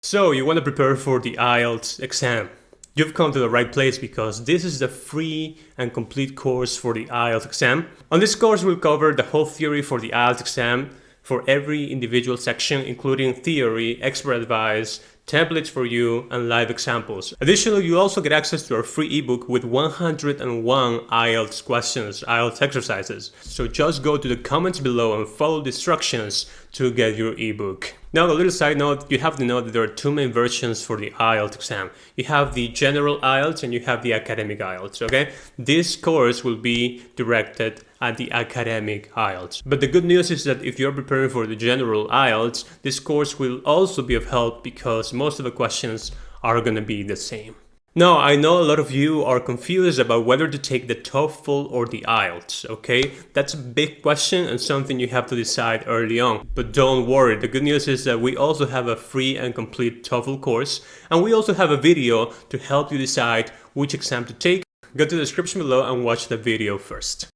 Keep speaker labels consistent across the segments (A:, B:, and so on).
A: So you want to prepare for the IELTS exam. You've come to the right place because this is the free and complete course for the IELTS exam. On this course, we'll cover the whole theory for the IELTS exam for every individual section, including theory, expert advice, templates for you, and live examples. Additionally, you also get access to our free ebook with 101 IELTS questions, IELTS exercises. So just go to the comments below and follow the instructions to get your ebook. Now, a little side note, you have to know that there are two main versions for the IELTS exam. You have the general IELTS and you have the academic IELTS, okay? This course will be directed at the academic IELTS. But the good news is that if you're preparing for the general IELTS, this course will also be of help because most of the questions are going to be the same. Now, I know a lot of you are confused about whether to take the TOEFL or the IELTS, okay? That's a big question and something you have to decide early on. But don't worry, the good news is that we also have a free and complete TOEFL course, and we also have a video to help you decide which exam to take. Go to the description below and watch the video first.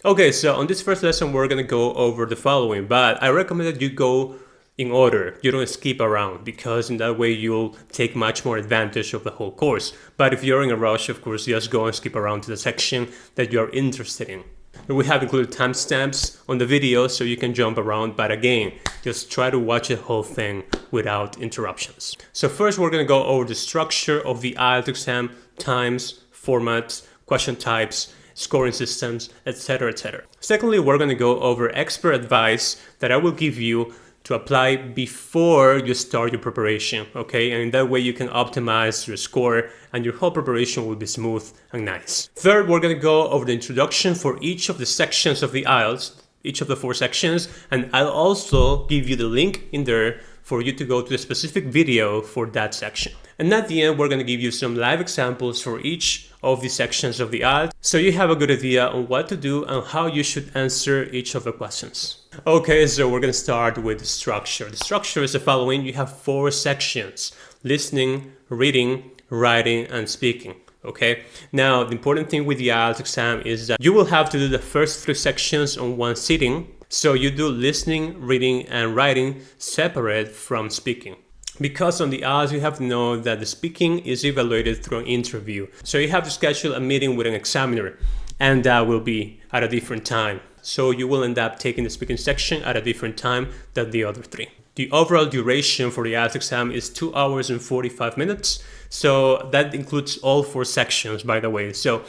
A: Okay, so on this first lesson, we're gonna go over the following, but I recommend that you go in order. You don't skip around because in that way you'll take much more advantage of the whole course. But if you're in a rush, of course, just go and skip around to the section that you're interested in. We have included timestamps on the video so you can jump around, but again, just try to watch the whole thing without interruptions. So first, we're gonna go over the structure of the IELTS exam, times, formats, question types, scoring systems, etc., etc. Secondly, we're going to go over expert advice that I will give you to apply before you start your preparation, okay? And in that way you can optimize your score and your whole preparation will be smooth and nice. Third, we're going to go over the introduction for each of the sections of the IELTS, each of the 4 sections, and I'll also give you the link in there for you to go to a specific video for that section. And at the end, we're going to give you some live examples for each of the sections of the IELTS, so you have a good idea on what to do and how you should answer each of the questions. Okay, so we're going to start with the structure. The structure is the following. You have 4 sections: listening, reading, writing, and speaking. Okay, now the important thing with the IELTS exam is that you will have to do the first 3 sections on one sitting. So you do listening, reading, and writing separate from speaking. Because on the IELTS, you have to know that the speaking is evaluated through an interview. So you have to schedule a meeting with an examiner, and that will be at a different time. So you will end up taking the speaking section at a different time than the other 3. The overall duration for the IELTS exam is 2 hours and 45 minutes. So that includes all 4 sections, by the way. So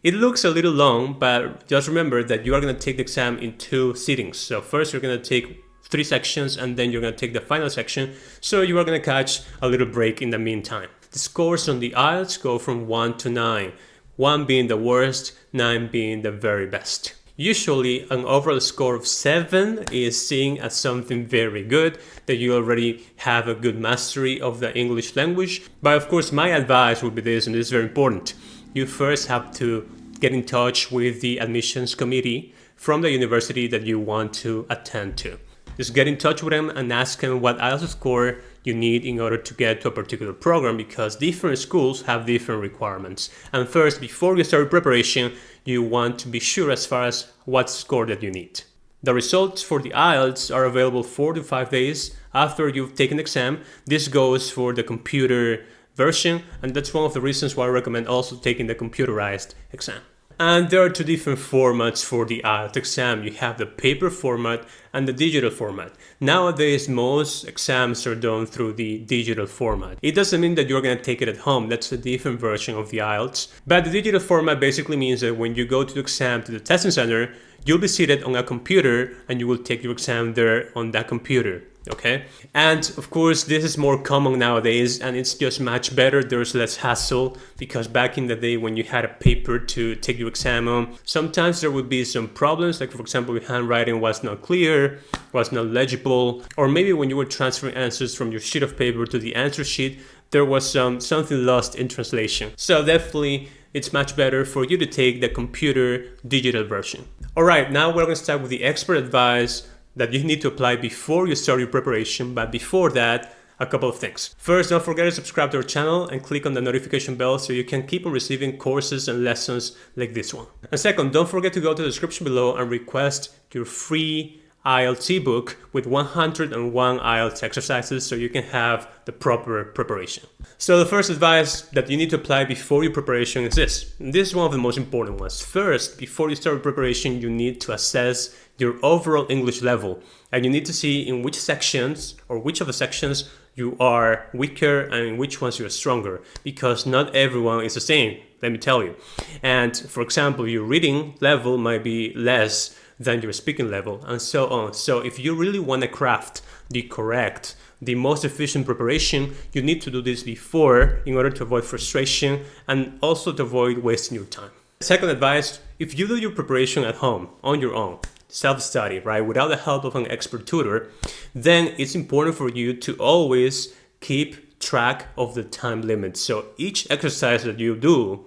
A: it looks a little long, but just remember that you are going to take the exam in 2 sittings. So first you're going to take 3 sections and then you're going to take the final section. So you are going to catch a little break in the meantime. The scores on the IELTS go from 1 to 9, 1 being the worst, 9 being the very best. Usually an overall score of 7 is seen as something very good, that you already have a good mastery of the English language. But of course my advice would be this, and this is very important. You first have to get in touch with the admissions committee from the university that you want to attend to. Just get in touch with them and ask them what IELTS score you need in order to get to a particular program, because different schools have different requirements. And first, before you start preparation, you want to be sure as far as what score that you need. The results for the IELTS are available 4 to 5 days after you've taken the exam. This goes for the computer version, and that's one of the reasons why I recommend also taking the computerized exam. And there are 2 different formats for the IELTS exam. You have the paper format and the digital format. Nowadays, most exams are done through the digital format. It doesn't mean that you're going to take it at home. That's a different version of the IELTS. But the digital format basically means that when you go to the exam to the testing center, you'll be seated on a computer and you will take your exam there on that computer. Okay, and of course this is more common nowadays and it's just much better. There's less hassle, because back in the day when you had a paper to take your exam on, sometimes there would be some problems, like for example your handwriting was not clear, was not legible, or maybe when you were transferring answers from your sheet of paper to the answer sheet, there was something lost in translation. So definitely it's much better for you to take the computer digital version. Alright, now we're going to start with the expert advice that you need to apply before you start your preparation. But before that, a couple of things. First, don't forget to subscribe to our channel and click on the notification bell so you can keep on receiving courses and lessons like this one. And second, don't forget to go to the description below and request your free IELTS ebook with 101 IELTS exercises so you can have the proper preparation. So the first advice that you need to apply before your preparation is this. And this is one of the most important ones. First, before you start preparation, you need to assess your overall English level. And you need to see in which sections or which of the sections you are weaker and in which ones you're stronger. Because not everyone is the same, let me tell you. And for example, your reading level might be less than your speaking level, and so on. So if you really want to craft the most efficient preparation, you need to do this before in order to avoid frustration and also to avoid wasting your time. Second advice, if you do your preparation at home on your own, self-study, right, without the help of an expert tutor, then it's important for you to always keep track of the time limit. So each exercise that you do,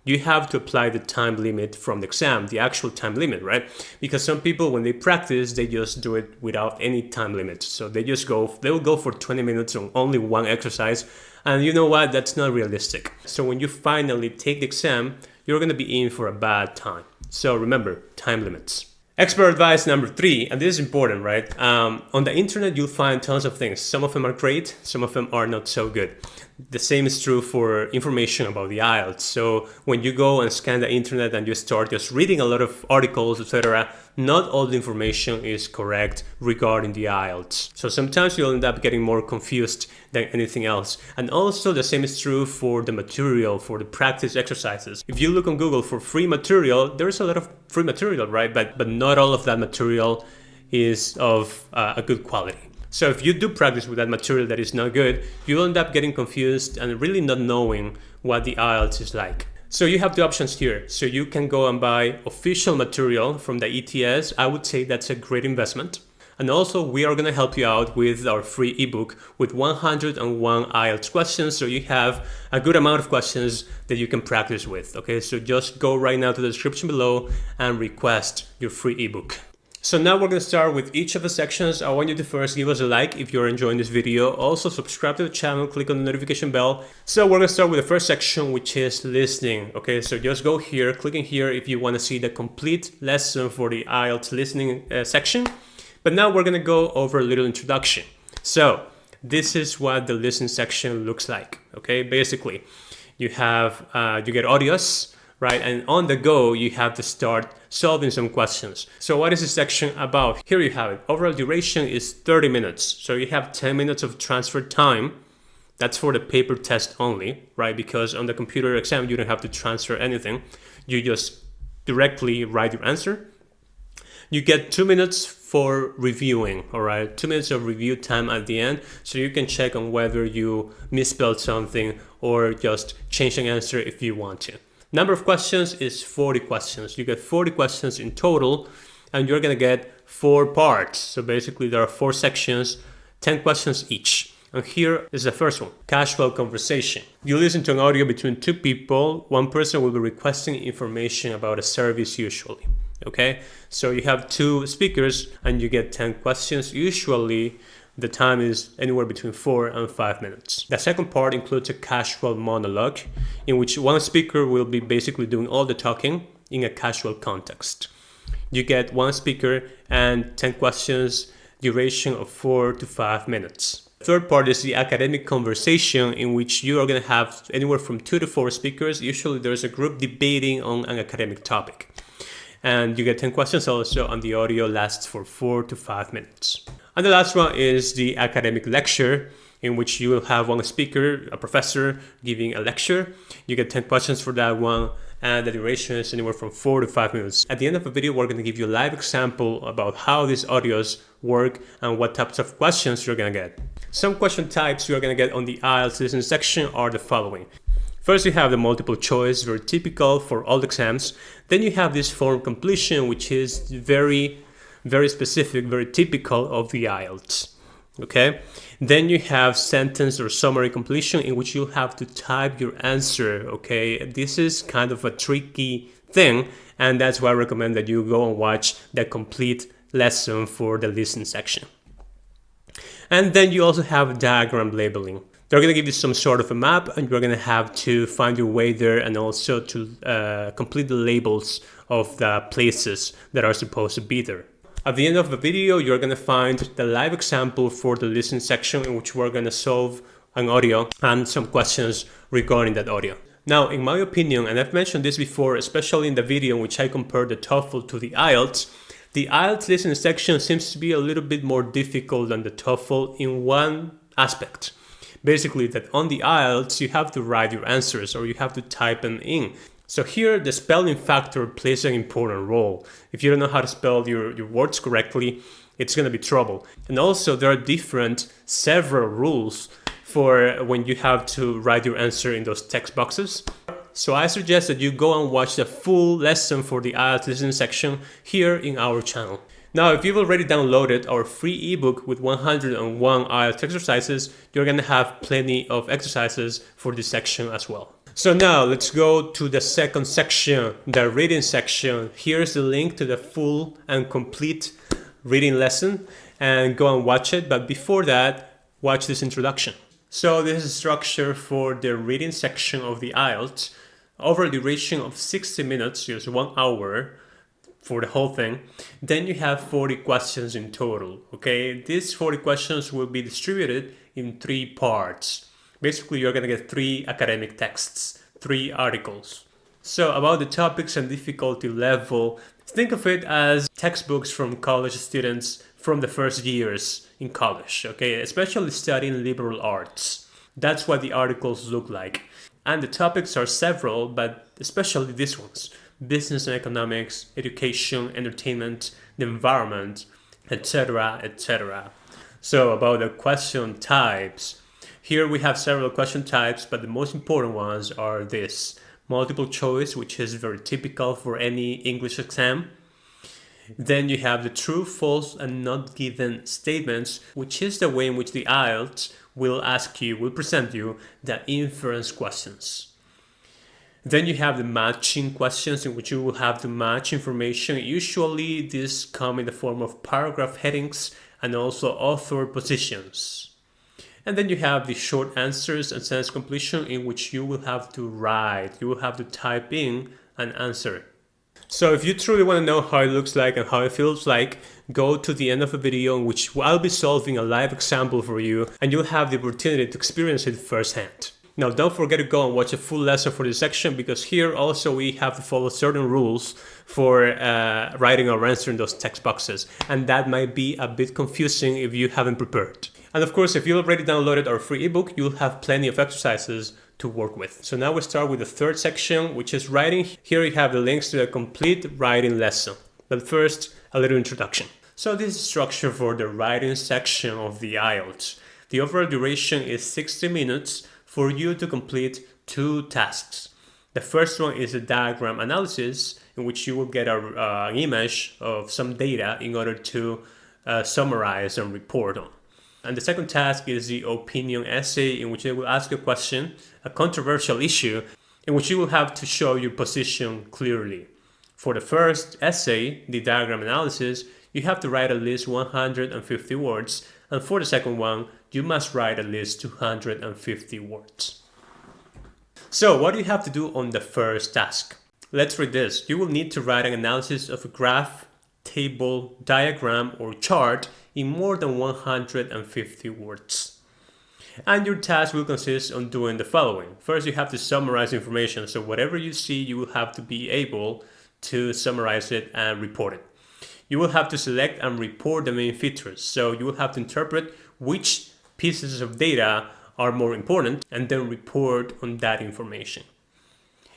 A: you have to apply the time limit from the exam, the actual time limit, right? Because some people, when they practice, they just do it without any time limit. So they will go for 20 minutes on only one exercise. And you know what? That's not realistic. So when you finally take the exam, you're going to be in for a bad time. So remember, time limits. Expert advice number 3, and this is important, right? On the internet, you'll find tons of things. Some of them are great, some of them are not so good. The same is true for information about the IELTS. So when you go and scan the internet and you start just reading a lot of articles, etc., not all the information is correct regarding the IELTS. So sometimes you'll end up getting more confused than anything else. And also the same is true for the material, for the practice exercises. If you look on Google for free material, there's a lot of free material, right? But not all of that material is of a good quality. So if you do practice with that material that is not good, you'll end up getting confused and really not knowing what the IELTS is like. So you have two options here. So you can go and buy official material from the ETS. I would say that's a great investment. And also we are going to help you out with our free ebook with 101 IELTS questions. So you have a good amount of questions that you can practice with. Okay, so just go right now to the description below and request your free ebook. So now we're going to start with each of the sections. I want you to first give us a like if you're enjoying this video. Also subscribe to the channel, click on the notification bell. So we're going to start with the first section, which is listening. Okay, so just go here, click in here if you want to see the complete lesson for the IELTS listening section. But now we're going to go over a little introduction. So this is what the listening section looks like. Okay, basically you have, you get audios, right? And on the go, you have to start solving some questions. So what is this section about? Here you have it. Overall duration is 30 minutes. So you have 10 minutes of transfer time. That's for the paper test only, right? Because on the computer exam, you don't have to transfer anything. You just directly write your answer. You get 2 minutes for reviewing, all right? 2 minutes of review time at the end. So you can check on whether you misspelled something or just change an answer if you want to. Number of questions is 40 questions. You get 40 questions in total, and you're gonna get 4 parts. So basically there are 4 sections, 10 questions each. And here is the first one, casual conversation. You listen to an audio between 2 people. One person will be requesting information about a service usually, okay? So you have 2 speakers and you get 10 questions. Usually the time is anywhere between 4 and 5 minutes. The second part includes a casual monologue in which one speaker will be basically doing all the talking in a casual context. You get 1 speaker and 10 questions, duration of 4 to 5 minutes. The third part is the academic conversation in which you are going to have anywhere from 2 to 4 speakers. Usually there's a group debating on an academic topic. And you get 10 questions also, and the audio lasts for 4 to 5 minutes. And the last one is the academic lecture, in which you will have one speaker, a professor, giving a lecture. You get 10 questions for that one, and the duration is anywhere from 4 to 5 minutes. At the end of the video, we're going to give you a live example about how these audios work and what types of questions you're going to get. Some question types you're going to get on the IELTS listening section are the following. First, you have the multiple choice, very typical for all exams. Then you have this form completion, which is very specific, very typical of the IELTS. Okay. Then you have sentence or summary completion, in which you'll have to type your answer. Okay. This is kind of a tricky thing, and that's why I recommend that you go and watch the complete lesson for the listening section. And then you also have diagram labeling. They're going to give you some sort of a map, and you're going to have to find your way there and also to complete the labels of the places that are supposed to be there. At the end of the video, you're going to find the live example for the listening section in which we're going to solve an audio and some questions regarding that audio. Now, in my opinion, and I've mentioned this before, especially in the video in which I compared the TOEFL to the IELTS listening section seems to be a little bit more difficult than the TOEFL in one aspect. Basically, that on the IELTS, you have to write your answers or you have to type them in. So here, the spelling factor plays an important role. If you don't know how to spell your words correctly, it's going to be trouble. And also, there are several rules for when you have to write your answer in those text boxes. So I suggest that you go and watch the full lesson for the IELTS listening section here in our channel. Now, if you've already downloaded our free ebook with 101 IELTS exercises, you're going to have plenty of exercises for this section as well. So now let's go to the second section, the reading section. Here's the link to the full and complete reading lesson and go and watch it. But before that, watch this introduction. So this is structure for the reading section of the IELTS. Over a duration of 60 minutes, just 1 hour for the whole thing. Then you have 40 questions in total, okay? These 40 questions will be distributed in 3 parts. Basically, you're going to get 3 academic texts, 3 articles. So about the topics and difficulty level, think of it as textbooks from college students from the first years in college, okay? Especially studying liberal arts. That's what the articles look like. And the topics are several, but especially these ones. Business and economics, education, entertainment, the environment, etc., etc. So about the question types. Here we have several question types, but the most important ones are this. Multiple choice, which is very typical for any English exam. Then you have the true, false, and not given statements, which is the way in which the IELTS will present you the inference questions. Then you have the matching questions in which you will have to match information. Usually these come in the form of paragraph headings and also author positions. And then you have the short answers and sentence completion in which you will have to write. You will have to type in an answer. So if you truly want to know how it looks like and how it feels like, go to the end of the video in which I'll be solving a live example for you and you'll have the opportunity to experience it firsthand. Now don't forget to go and watch a full lesson for this section because here also we have to follow certain rules for writing our answer in those text boxes, and that might be a bit confusing if you haven't prepared. And of course, if you already downloaded our free ebook, you'll have plenty of exercises to work with. So now we start with the third section, which is writing. Here you have the links to the complete writing lesson. But first, a little introduction. So this is structure for the writing section of the IELTS. The overall duration is 60 minutes for you to complete 2 tasks. The first one is a diagram analysis in which you will get an image of some data in order to summarize and report on. And the second task is the opinion essay in which they will ask a question, a controversial issue, in which you will have to show your position clearly. For the first essay, the diagram analysis, you have to write at least 150 words, and for the second one, you must write at least 250 words. So what do you have to do on the first task? Let's read this. You will need to write an analysis of a graph, table, diagram, or chart in more than 150 words. And your task will consist on doing the following. First, you have to summarize information. So whatever you see, you will have to be able to summarize it and report it. You will have to select and report the main features. So you will have to interpret which pieces of data are more important and then report on that information.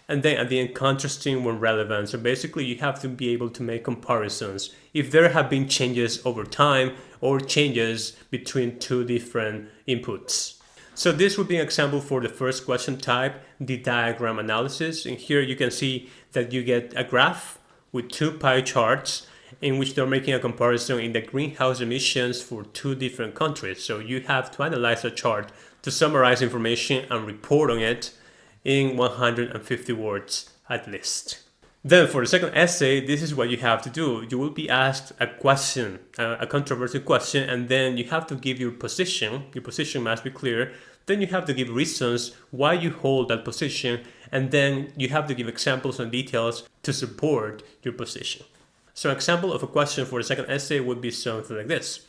A: And then at the end, contrasting when relevant. So basically you have to be able to make comparisons if there have been changes over time or changes between 2 different inputs. So this would be an example for the first question type, the diagram analysis. And here you can see that you get a graph with 2 pie charts in which they're making a comparison in the greenhouse emissions for 2 different countries. So you have to analyze a chart to summarize information and report on it in 150 words at least. Then for the second essay, this is what you have to do. You will be asked a question, a controversial question, and then you have to give your position. Your position must be clear. Then you have to give reasons why you hold that position, and then you have to give examples and details to support your position. So an example of a question for the second essay would be something like this.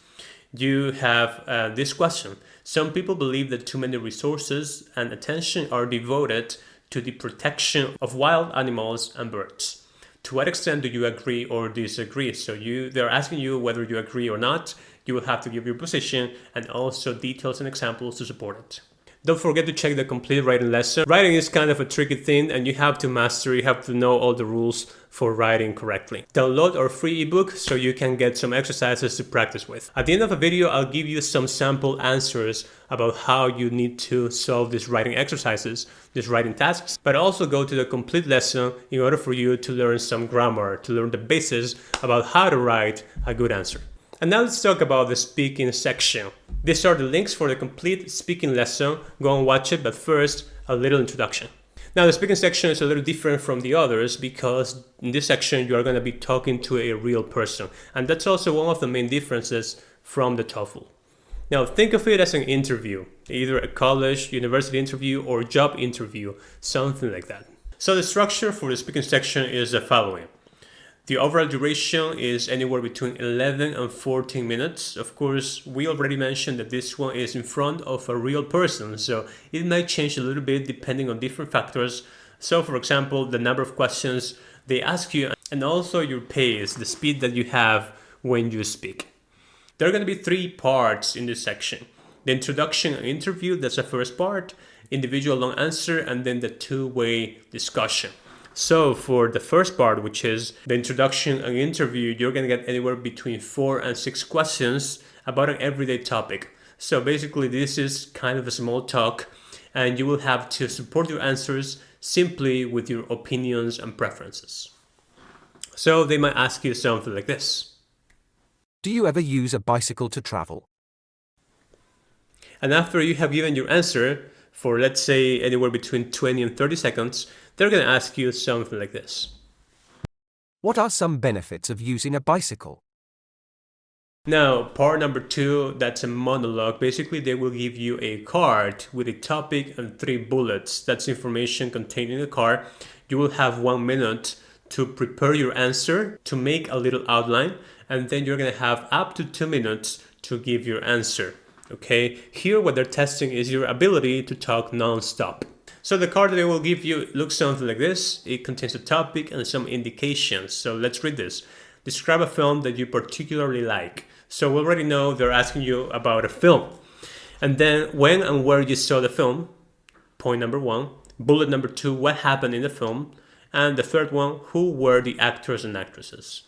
A: You have this question. Some people believe that too many resources and attention are devoted to the protection of wild animals and birds. To what extent do you agree or disagree? So they're asking you whether you agree or not. You will have to give your position and also details and examples to support it. Don't forget to check the complete writing lesson. Writing is kind of a tricky thing and you have to master, you have to know all the rules for writing correctly. Download our free ebook so you can get some exercises to practice with. At the end of the video, I'll give you some sample answers about how you need to solve these writing exercises, these writing tasks, but also go to the complete lesson in order for you to learn some grammar, to learn the basis about how to write a good answer. And now let's talk about the speaking section. These are the links for the complete speaking lesson. Go and watch it, but first, a little introduction. Now, the speaking section is a little different from the others because in this section, you are going to be talking to a real person. And that's also one of the main differences from the TOEFL. Now, think of it as an interview, either a college, university interview, or job interview, something like that. So the structure for the speaking section is the following. The overall duration is anywhere between 11 and 14 minutes. Of course, we already mentioned that this one is in front of a real person, so it might change a little bit depending on different factors. So, for example, the number of questions they ask you and also your pace, the speed that you have when you speak. There are going to be 3 parts in this section. The introduction and interview, that's the first part, individual long answer, and then the two-way discussion. So for the first part, which is the introduction and interview, you're going to get anywhere between 4 and 6 questions about an everyday topic. So basically this is kind of a small talk and you will have to support your answers simply with your opinions and preferences. So they might ask you something like this.
B: Do you ever use a bicycle to travel?
A: And after you have given your answer, for let's say anywhere between 20 and 30 seconds, they're going to ask you something like this.
B: What are some benefits of using a bicycle?
A: Now, part number 2, that's a monologue. Basically, they will give you a card with a topic and 3 bullets. That's information contained in the card. You will have 1 minute to prepare your answer, to make a little outline, and then you're going to have up to 2 minutes to give your answer. Okay, here what they're testing is your ability to talk non-stop. So the card that they will give you looks something like this. It contains a topic and some indications. So let's read this. Describe a film that you particularly like. So we already know they're asking you about a film. And then when and where you saw the film, point number 1. Bullet number 2, what happened in the film. And the third one, who were the actors and actresses.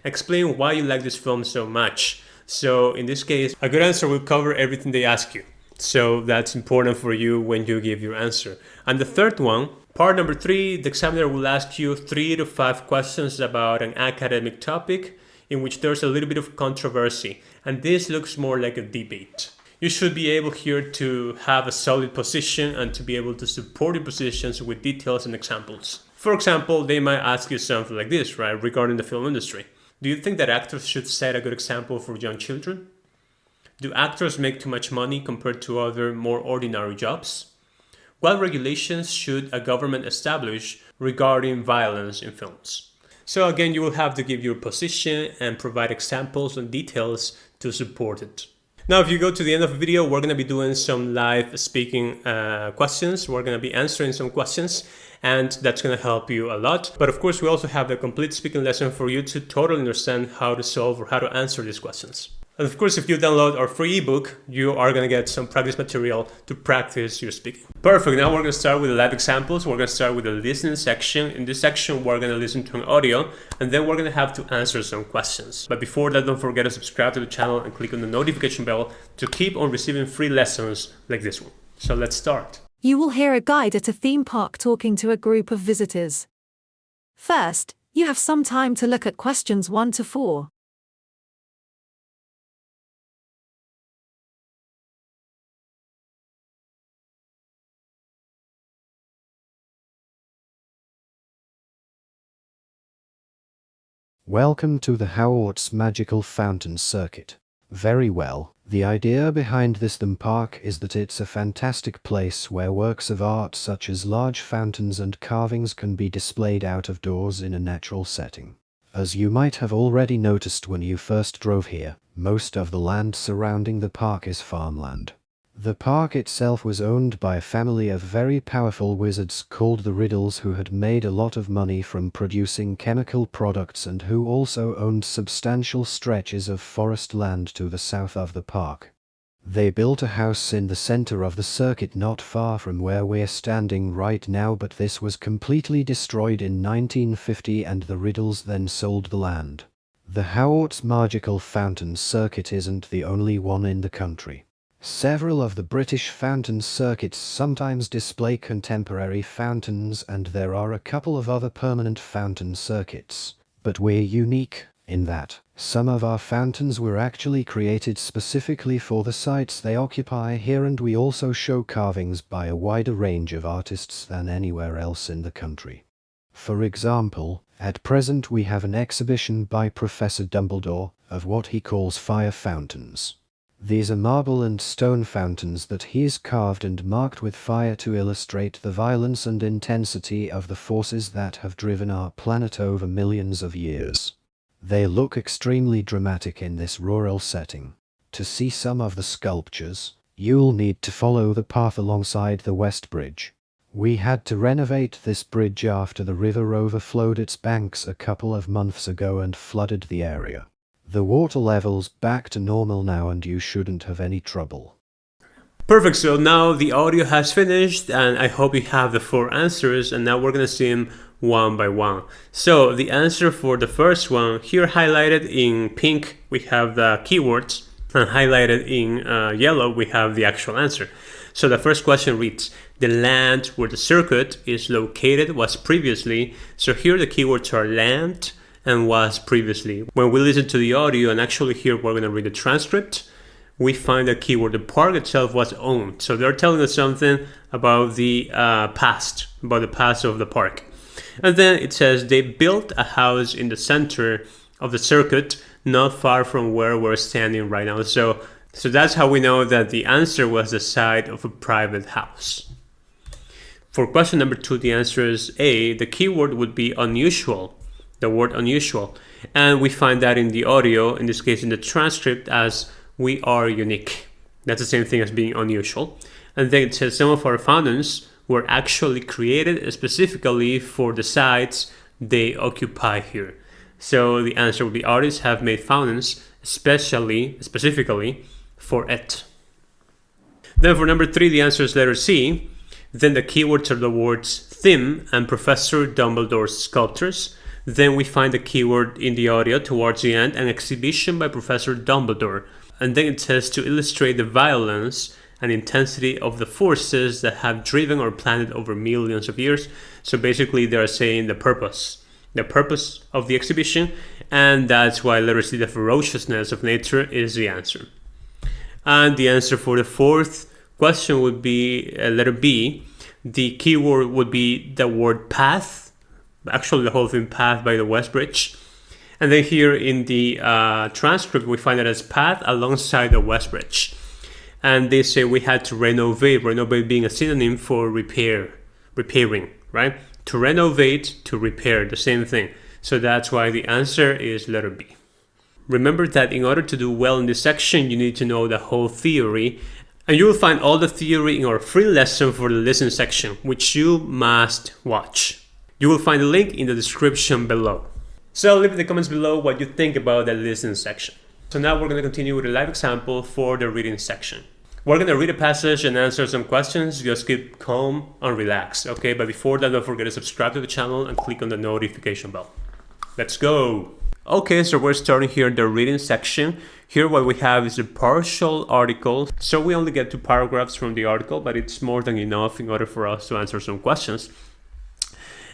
A: Explain why you like this film so much. So in this case, a good answer will cover everything they ask you. So that's important for you when you give your answer. And the third one, part number 3, the examiner will ask you 3 to 5 questions about an academic topic in which there's a little bit of controversy. And this looks more like a debate. You should be able here to have a solid position and to be able to support your positions with details and examples. For example, they might ask you something like this, right, regarding the film industry. Do you think that actors should set a good example for young children? Do actors make too much money compared to other more ordinary jobs? What regulations should a government establish regarding violence in films? So again, you will have to give your position and provide examples and details to support it. Now, if you go to the end of the video, we're going to be doing some live speaking questions. We're going to be answering some questions, and that's going to help you a lot. But of course, we also have the complete speaking lesson for you to totally understand how to solve or how to answer these questions. And of course, if you download our free ebook, you are going to get some practice material to practice your speaking. Perfect. Now we're going to start with the live examples. We're going to start with the listening section. In this section, we're going to listen to an audio, and then we're going to have to answer some questions. But before that, don't forget to subscribe to the channel and click on the notification bell to keep on receiving free lessons like this one. So let's start.
C: You will hear a guide at a theme park talking to a group of visitors. First, you have some time to look at questions 1 to 4.
D: Welcome to the IELTS Magical Fountain Circuit. Very well. The idea behind this theme park is that it's a fantastic place where works of art such as large fountains and carvings can be displayed out of doors in a natural setting. As you might have already noticed when you first drove here, most of the land surrounding the park is farmland. The park itself was owned by a family of very powerful wizards called the Riddles, who had made a lot of money from producing chemical products and who also owned substantial stretches of forest land to the south of the park. They built a house in the center of the circuit not far from where we're standing right now, but this was completely destroyed in 1950 and the Riddles then sold the land. The IELTS Magical Fountain Circuit isn't the only one in the country. Several of the British fountain circuits sometimes display contemporary fountains, and there are a couple of other permanent fountain circuits. But we're unique in that some of our fountains were actually created specifically for the sites they occupy here, and we also show carvings by a wider range of artists than anywhere else in the country. For example, at present we have an exhibition by Professor Dumbledore of what he calls fire fountains. These are marble and stone fountains that he has carved and marked with fire to illustrate the violence and intensity of the forces that have driven our planet over millions of years. They look extremely dramatic in this rural setting. To see some of the sculptures, you'll need to follow the path alongside the West Bridge. We had to renovate this bridge after the river overflowed its banks a couple of months ago and flooded the area. The water level's back to normal now and you shouldn't have any trouble.
A: Perfect, so now the audio has finished and I hope you have the 4 answers, and now we're going to see them one by one. So the answer for the first one, here highlighted in pink we have the keywords, and highlighted in yellow we have the actual answer. So the first question reads, the land where the circuit is located was previously, so here the keywords are land and was previously. When we listen to the audio, and actually here we're going to read the transcript, we find the keyword, the park itself was owned. So they're telling us something about the past of the park. And then it says they built a house in the center of the circuit, not far from where we're standing right now. So that's how we know that the answer was the site of a private house. For question number 2, the answer is A. The keyword would be unusual. The word unusual, and we find that in the audio, in this case in the transcript, as we are unique. That's the same thing as being unusual. And then it says some of our fountains were actually created specifically for the sites they occupy here. So the answer would be artists have made fountains specifically for it. Then for number 3, the answer is letter C. Then the keywords are the words theme and Professor Dumbledore's sculptures. Then we find the keyword in the audio towards the end, an exhibition by Professor Dumbledore. And then it says to illustrate the violence and intensity of the forces that have driven our planet over millions of years. So basically they are saying the purpose of the exhibition, and that's why letter C, the ferociousness of nature, is the answer. And the answer for the 4th question would be letter B. The keyword would be the word path. Actually the whole thing, path by the West Bridge. And then here in the transcript we find it as path alongside the West Bridge. And they say we had to renovate being a synonym for repairing, right? To renovate, to repair, the same thing. So that's why the answer is letter B. Remember that in order to do well in this section, you need to know the whole theory. And you will find all the theory in our free lesson for the listen section, which you must watch. You will find a link in the description below. So leave in the comments below what you think about the listening section. So now we're going to continue with a live example for the reading section. We're going to read a passage and answer some questions. Just keep calm and relaxed, okay? But before that, don't forget to subscribe to the channel and click on the notification bell. Let's go! Okay, so we're starting here in the reading section. Here what we have is a partial article. So we only get 2 paragraphs from the article, but it's more than enough in order for us to answer some questions.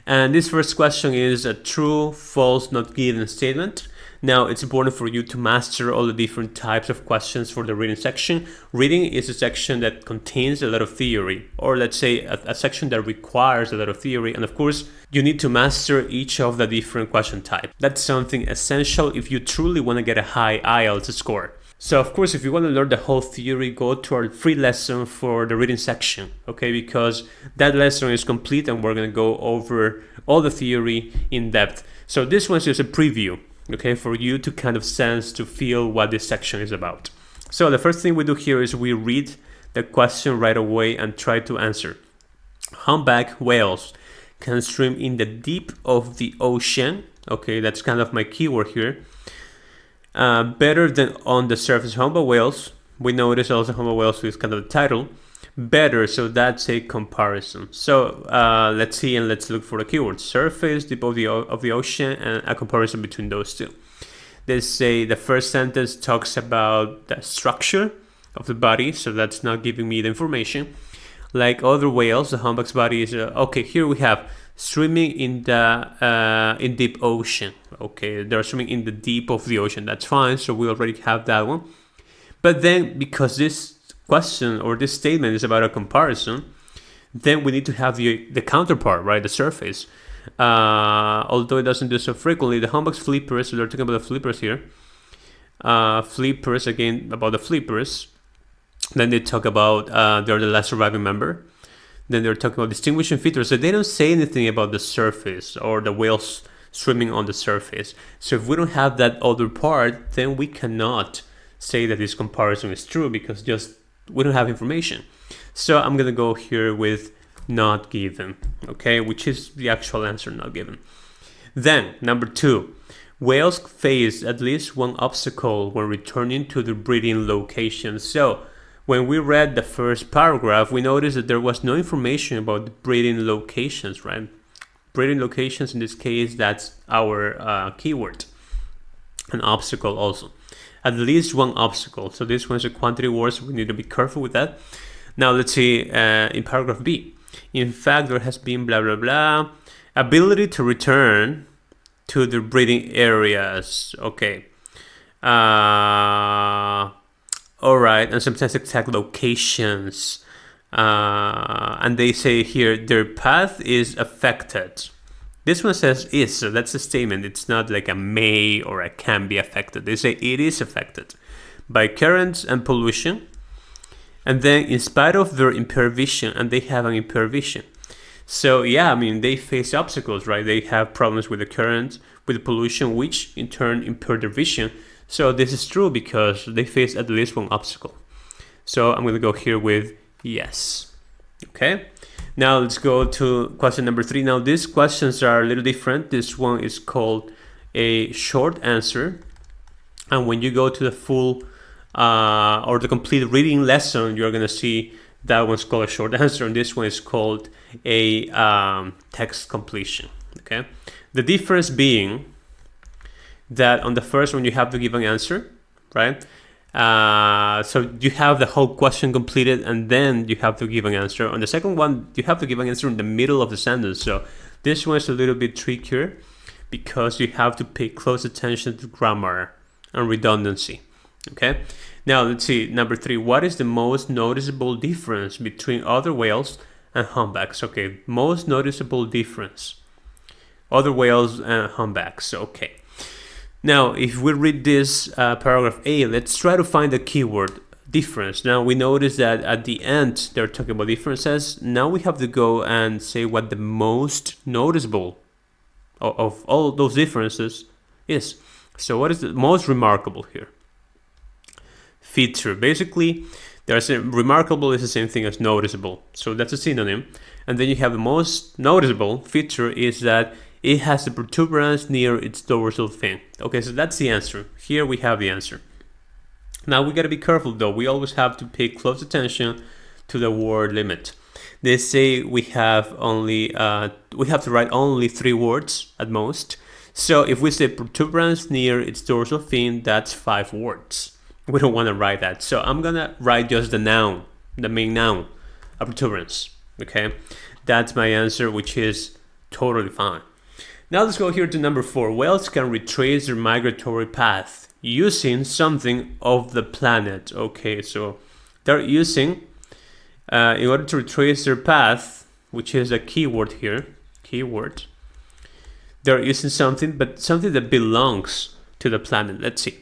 A: And this first question is a true, false, not given statement. Now, it's important for you to master all the different types of questions for the reading section. Reading is a section that contains a lot of theory, or let's say a section that requires a lot of theory. And of course, you need to master each of the different question types. That's something essential if you truly want to get a high IELTS score. So of course, if you want to learn the whole theory, go to our free lesson for the reading section, okay? Because that lesson is complete and we're going to go over all the theory in depth. So this one's just a preview, okay, for you to kind of sense, to feel what this section is about. So the first thing we do here is we read the question right away and try to answer. Humpback whales can swim in the deep of the ocean. Okay, that's kind of my keyword here. Better than on the surface. Humpback whales, we notice also humpback whales is kind of the title. Better, so that's a comparison. So let's see and let's look for the keywords. Surface, deep of the ocean, and a comparison between those two. They say the first sentence talks about the structure of the body, so that's not giving me the information. Like other whales, the humpback's body is okay. Here we have swimming in the in deep ocean. Okay, they're swimming in the deep of the ocean. That's fine. So we already have that one. But then, because this question or this statement is about a comparison, then we need to have the counterpart, right? The surface. Although it doesn't do so frequently, the humpback's flippers. So they're talking about the flippers here. Flippers, again, about the flippers. Then they talk about they're the last surviving member. Then they're talking about distinguishing features. So they don't say anything about the surface or the whales swimming on the surface. So if we don't have that other part, then we cannot say that this comparison is true, because just we don't have information. So I'm gonna go here with not given, okay, which is the actual answer, not given. Then number 2, whales face at least one obstacle when returning to the breeding location. So when we read the first paragraph, we noticed that there was no information about the breeding locations, right? Breeding locations, in this case, that's our keyword. An obstacle also. At least one obstacle. So this one's a quantity word, so we need to be careful with that. Now let's see in paragraph B. In fact, there has been blah, blah, blah. Ability to return to the breeding areas. Okay. All right. And sometimes exact locations. And they say here, their path is affected. This one says is, so that's a statement. It's not like a may or a can be affected. They say it is affected by currents and pollution. And then in spite of their impaired vision, and they have an impaired vision. So yeah, I mean, they face obstacles, right? They have problems with the current, with the pollution, which in turn impair their vision. So this is true because they face at least one obstacle. So I'm going to go here with yes. Okay. Now let's go to question number 3. Now these questions are a little different. This one is called a short answer. And when you go to the full or the complete reading lesson, you're going to see that one's called a short answer. And this one is called a text completion. Okay. The difference being that on the first one, you have to give an answer, right? So you have the whole question completed and then you have to give an answer. On the second one, you have to give an answer in the middle of the sentence. So this one is a little bit trickier because you have to pay close attention to grammar and redundancy. Okay. Now let's see. Number 3, what is the most noticeable difference between other whales and humpbacks? Okay. Most noticeable difference. Other whales and humpbacks. Okay. Now, if we read this paragraph A, let's try to find the keyword difference. Now, we notice that at the end, they're talking about differences. Now we have to go and say what the most noticeable of all those differences is. So what is the most remarkable here? Feature. Basically, there's a remarkable is the same thing as noticeable. So that's a synonym. And then you have the most noticeable feature is that it has the protuberance near its dorsal fin. Okay, so that's the answer. Here we have the answer. Now we gotta be careful though. We always have to pay close attention to the word limit. They say we have to write only 3 words at most. So if we say protuberance near its dorsal fin, that's 5 words. We don't want to write that. So I'm gonna write just the noun, the main noun, a protuberance. Okay, that's my answer, which is totally fine. Now let's go here to number 4. Whales can retrace their migratory path using something of the planet. Okay, so they're using, in order to retrace their path, which is a keyword here, they're using something, but something that belongs to the planet. Let's see.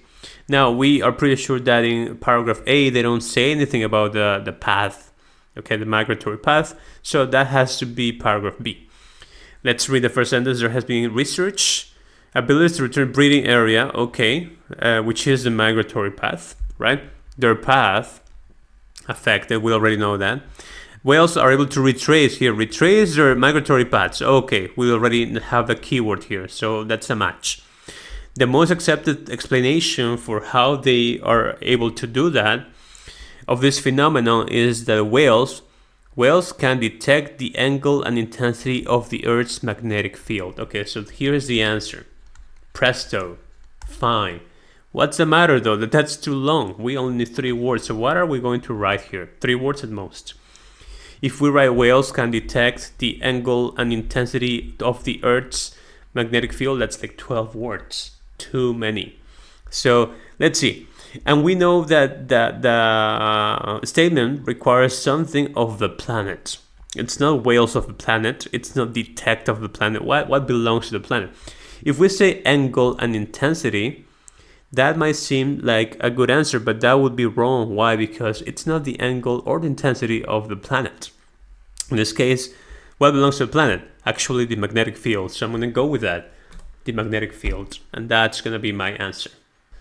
A: Now we are pretty sure that in paragraph A, they don't say anything about the path, okay, the migratory path. So that has to be paragraph B. Let's read the first sentence. There has been research. Ability to return breeding area, okay, which is the migratory path, right? Their path affected, we already know that. Whales are able to retrace their migratory paths. Okay, we already have the keyword here, so that's a match. The most accepted explanation for how they are able to do that, of this phenomenon, is that whales can detect the angle and intensity of the Earth's magnetic field. Okay, so here's the answer. Presto. Fine. What's the matter though? That's too long. We only need 3 words. So what are we going to write here? 3 words at most. If we write whales can detect the angle and intensity of the Earth's magnetic field, that's like 12 words. Too many. So let's see. And we know that the statement requires something of the planet. It's not whales of the planet. It's not detect of the planet. What belongs to the planet? If we say angle and intensity, that might seem like a good answer, but that would be wrong. Why? Because it's not the angle or the intensity of the planet. In this case, what belongs to the planet? Actually, the magnetic field. So I'm going to go with that, the magnetic field. And that's going to be my answer.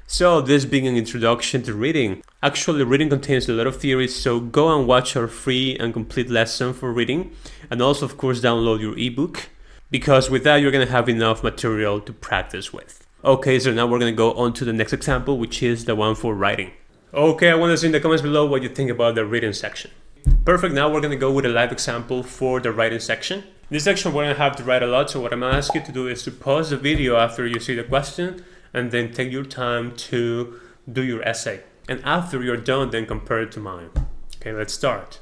A: So this being an introduction to reading. Actually, reading contains a lot of theories, so go and watch our free and complete lesson for reading. And also, of course, download your ebook, because with that, you're going to have enough material to practice with. Okay, so now we're going to go on to the next example, which is the one for writing. Okay, I want to see in the comments below what you think about the reading section. Perfect, now we're going to go with a live example for the writing section. In this section, we're going to have to write a lot, so what I'm going to ask you to do is to pause the video after you see the question, and then take your time to do your essay. And after you're done, then compare it to mine. Okay, let's start.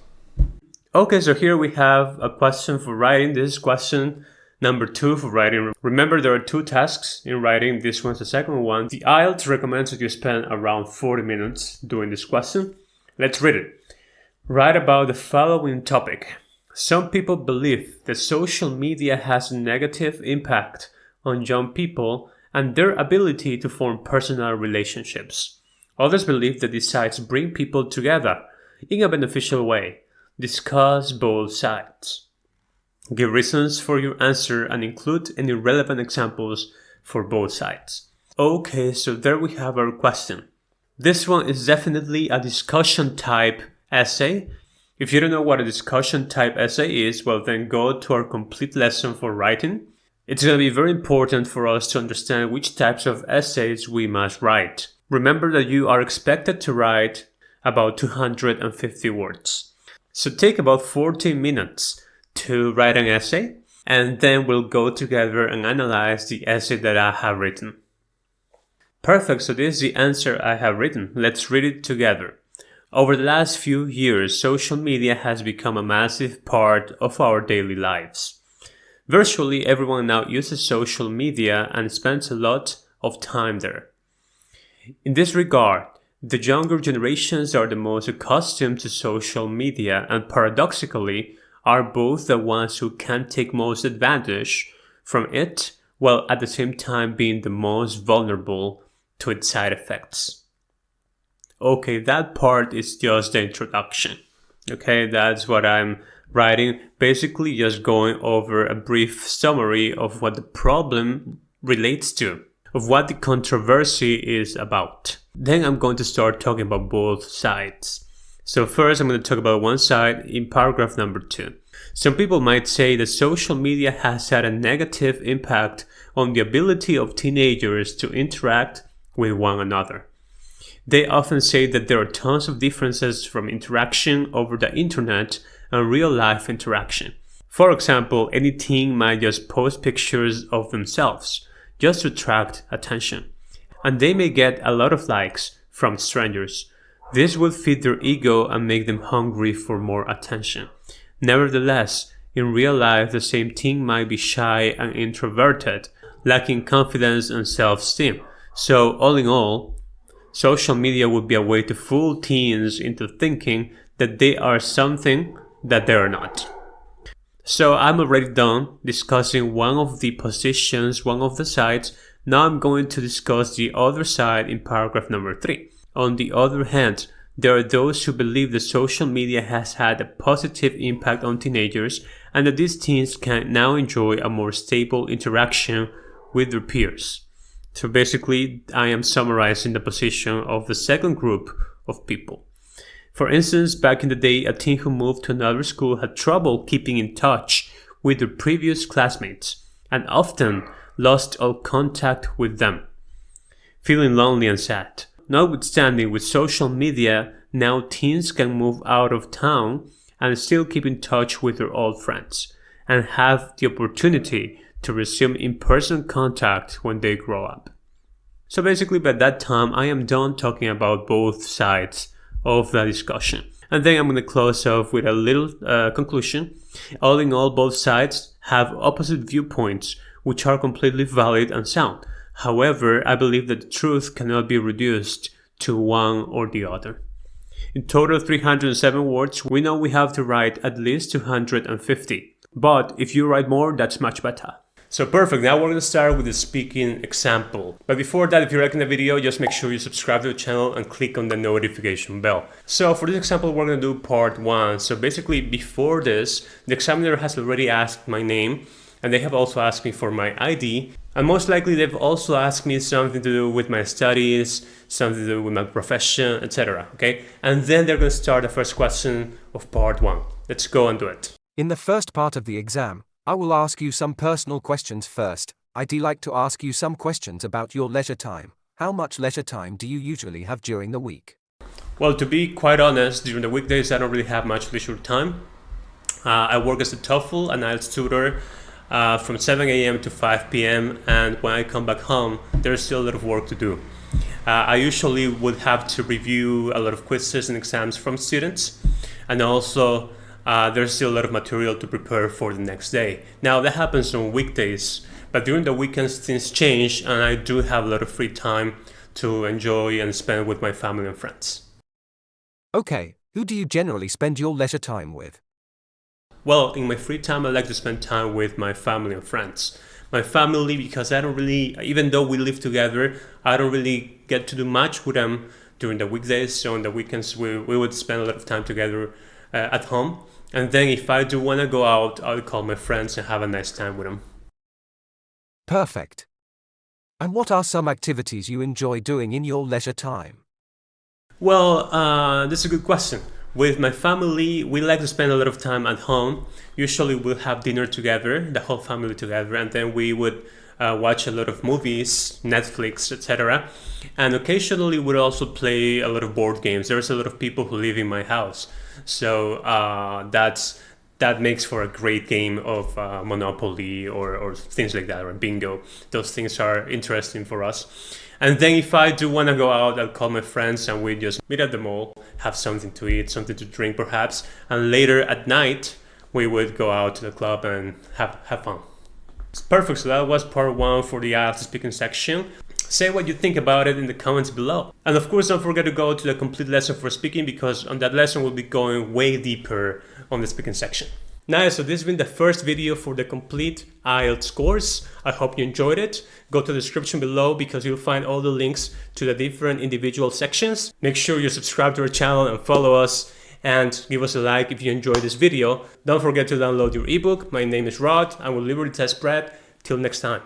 A: Okay, so here we have a question for writing. This is question number 2 for writing. Remember, there are 2 tasks in writing. This one's the second one. The IELTS recommends that you spend around 40 minutes doing this question. Let's read it. Write about the following topic. Some people believe that social media has a negative impact on young people and their ability to form personal relationships. Others believe that these sites bring people together in a beneficial way. Discuss both sides. Give reasons for your answer and include any relevant examples for both sides. Okay, so there we have our question. This one is definitely a discussion type essay. If you don't know what a discussion type essay is, well then go to our complete lesson for writing. It's going to be very important for us to understand which types of essays we must write. Remember that you are expected to write about 250 words. So take about 40 minutes to write an essay, and then we'll go together and analyze the essay that I have written. Perfect, so this is the answer I have written. Let's read it together. Over the last few years, social media has become a massive part of our daily lives. Virtually everyone now uses social media and spends a lot of time there. In this regard, the younger generations are the most accustomed to social media and paradoxically are both the ones who can take most advantage from it, while at the same time being the most vulnerable to its side effects. Okay, that part is just the introduction. Okay, that's what I'm writing, basically just going over a brief summary of what the problem relates to, of what the controversy is about. Then I'm going to start talking about both sides. So first I'm going to talk about one side in paragraph number 2. Some people might say that social media has had a negative impact on the ability of teenagers to interact with one another. They often say that there are tons of differences from interaction over the internet and real-life interaction. For example, any teen might just post pictures of themselves just to attract attention, and they may get a lot of likes from strangers. This will feed their ego and make them hungry for more attention. Nevertheless, in real life, the same teen might be shy and introverted, lacking confidence and self-esteem. So, all in all, social media would be a way to fool teens into thinking that they are something that they are not. So I'm already done discussing one of the positions, one of the sides. Now I'm going to discuss the other side in paragraph number 3. On the other hand, There are those who believe that social media has had a positive impact on teenagers and that these teens can now enjoy a more stable interaction with their peers. So basically, I am summarizing the position of the second group of people. For instance, back in the day, a teen who moved to another school had trouble keeping in touch with their previous classmates and often lost all contact with them, feeling lonely and sad. Notwithstanding, with social media, now teens can move out of town and still keep in touch with their old friends and have the opportunity to resume in-person contact when they grow up. So basically, by that time, I am done talking about both sides of the discussion. And then I'm going to close off with a little conclusion. All in all, both sides have opposite viewpoints, which are completely valid and sound. However, I believe that the truth cannot be reduced to one or the other. In total 307 words, we know we have to write at least 250. But if you write more, that's much better. So perfect, now we're going to start with the speaking example. But before that, if you're liking the video, just make sure you subscribe to the channel and click on the notification bell. So for this example, we're going to do part 1. So basically, before this, the examiner has already asked my name, and they have also asked me for my ID. And most likely, they've also asked me something to do with my studies, something to do with my profession, etc. Okay? And then they're going to start the first question of part 1. Let's go and do it.
B: In the first part of the exam, I will ask you some personal questions first. I'd like to ask you some questions about your leisure time. How much leisure time do you usually have during the week?
A: Well, to be quite honest, during the weekdays, I don't really have much leisure time. I work as a TOEFL and IELTS tutor from 7 a.m. to 5 p.m. And when I come back home, there's still a lot of work to do. I usually would have to review a lot of quizzes and exams from students, and also there's still a lot of material to prepare for the next day. Now that happens on weekdays, but during the weekends things change and I do have a lot of free time to enjoy and spend with my family and friends.
B: Okay, who do you generally spend your leisure time with?
A: Well, in my free time I like to spend time with my family and friends. My family, because I don't really, even though we live together, I don't really get to do much with them during the weekdays. So on the weekends we would spend a lot of time together at home. And then if I do want to go out, I'll call my friends and have a nice time with them.
B: Perfect. And what are some activities you enjoy doing in your leisure time?
A: Well, that's a good question. With my family, we like to spend a lot of time at home. Usually we'll have dinner together, the whole family together, and then we would watch a lot of movies, Netflix, etc. And occasionally we'll also play a lot of board games. There's a lot of people who live in my house. So that makes for a great game of Monopoly or things like that, or bingo. Those things are interesting for us. And then if I do want to go out, I'll call my friends and we just meet at the mall, have something to eat, something to drink perhaps. And later at night, we would go out to the club and have fun. It's perfect, so that was part 1 for the IELTS speaking section. Say what you think about it in the comments below. And of course, don't forget to go to the complete lesson for speaking, because on that lesson we'll be going way deeper on the speaking section. Nice, so this has been the first video for the complete IELTS course. I hope you enjoyed it. Go to the description below because you'll find all the links to the different individual sections. Make sure you subscribe to our channel and follow us, and give us a like if you enjoyed this video. Don't forget to download your ebook. My name is Rod. I'm with Liberty Test Prep. Till next time.